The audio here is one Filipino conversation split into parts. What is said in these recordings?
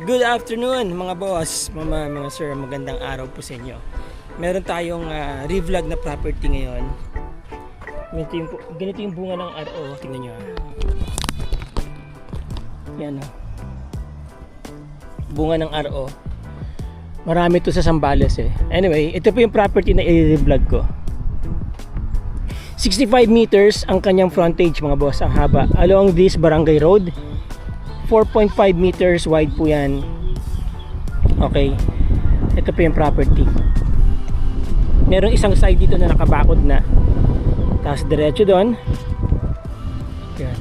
Good afternoon mga boss, mga sir, magandang araw po sa inyo. Meron tayong revlog na property ngayon. Ganito yung bunga ng RO, tingnan nyo. Yan o. Bunga ng RO. Marami to sa Zambales eh. Anyway, ito po yung property na i-revlog ko. 65 meters ang kanyang frontage mga boss, ang haba. Along this barangay road. 4.5 meters wide po yan. Okay, ito po yung property. Merong isang side dito na nakabakod na, tapos diretso doon. Yan.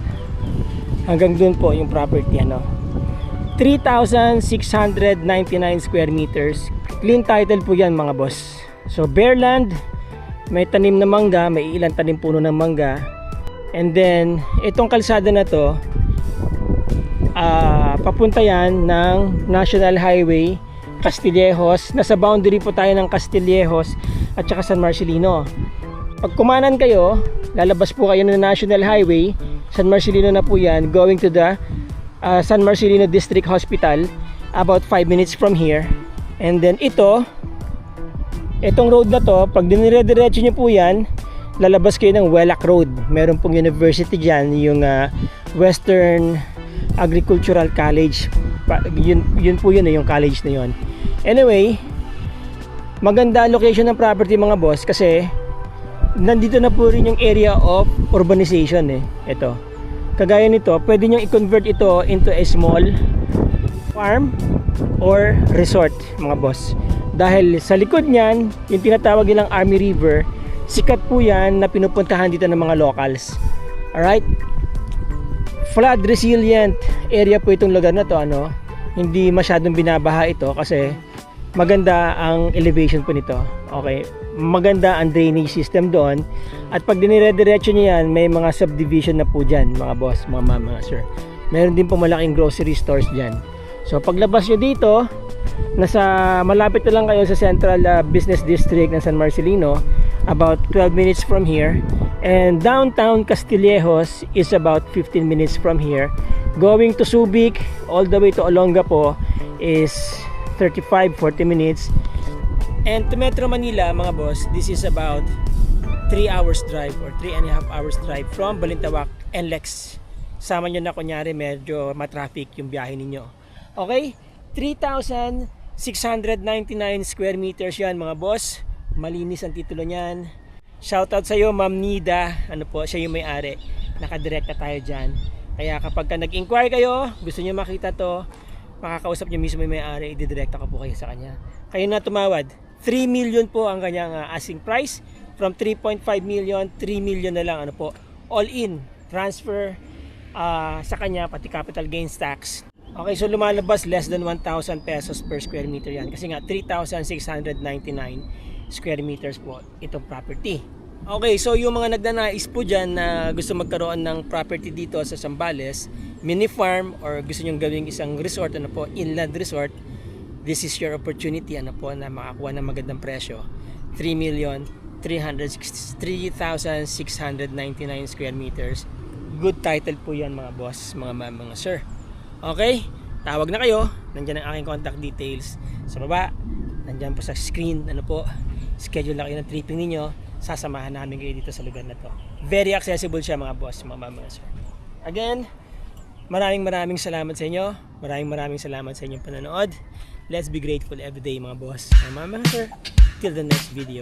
Hanggang doon po yung property, ano. 3,699 square meters. Clean title po yan mga boss. So bare land, may tanim na mangga, may ilang tanim puno ng mangga. And then itong kalsada na to, papunta yan ng National Highway Castillejos. Nasa boundary po tayo ng Castillejos at saka San Marcelino. Pag kumanan kayo, lalabas po kayo ng National Highway. San Marcelino na po yan, going to the San Marcelino District Hospital, about 5 minutes from here. And then itong road na to, pag dinire-diretso nyo po yan, lalabas kayo ng Welac Road. Meron pong university dyan, yung Western Agricultural College. Yun po yun, yung college na yun. Anyway, maganda location ng property mga boss, kasi nandito na po rin yung area of urbanization eh. Ito, kagaya nito, pwede nyo i-convert ito into a small farm or resort mga boss. Dahil sa likod nyan, yung tinatawag nilang Army River, sikat po yan na pinupuntahan dito ng mga locals. Alright, flood resilient area po itong lugar na to, ano. Hindi masyadong binabaha ito kasi maganda ang elevation po nito. Okay, maganda ang drainage system doon. At pag dinire-diretso niyo yan, may mga subdivision na po dyan mga boss, mga sir. Meron din po malaking grocery stores dyan. So paglabas nyo dito, malapit na lang kayo sa Central Business District ng San Marcelino, about 12 minutes from here. And downtown Castillejos is about 15 minutes from here. Going to Subic all the way to Olongapo is 35-40 minutes. And to Metro Manila mga boss, this is about 3 hours drive or 3.5 hours drive from Balintawak and Lex. Sama nyo na kunyari medyo matraffic yung biyahe ninyo. Okay, 3,699 square meters yan mga boss. Malinis ang titulo niyan. Shoutout sa iyo Ma'am Nida. Ano po, siya yung may-ari. Nakadirect na tayo dyan. Kaya kapag nag-inquire kayo, gusto niyo makita to, makakausap niyo mismo yung may-ari, i-direct ako po kayo sa kanya. Kayo na tumawad. 3 million po ang kanyang asking price. From 3.5 million, 3 million na lang, ano po, all in transfer sa kanya, pati capital gains tax. Okay, so lumalabas less than 1,000 pesos per square meter yan. Kasi nga 3,699 square meters po itong property. Okay, so yung mga nagnanais po dyan na gusto magkaroon ng property dito sa Zambales, mini farm, or gusto nyong gawing isang resort, ano po, inland resort, this is your opportunity, ano po, na makakuha ng magandang presyo. 3,699 square meters. Good title po yan mga boss, mga sir. Okay, tawag na kayo. Nandyan ang aking contact details sa baba. Nandyan po sa screen, ano po, schedule na kayo ng tripping ninyo. Sasamahan namin kayo dito sa lugar na to. Very accessible siya mga boss, mga sir. Again, maraming salamat sa inyo. Maraming salamat sa inyong panonood. Let's be grateful every day mga boss, mga sir. Till the next video.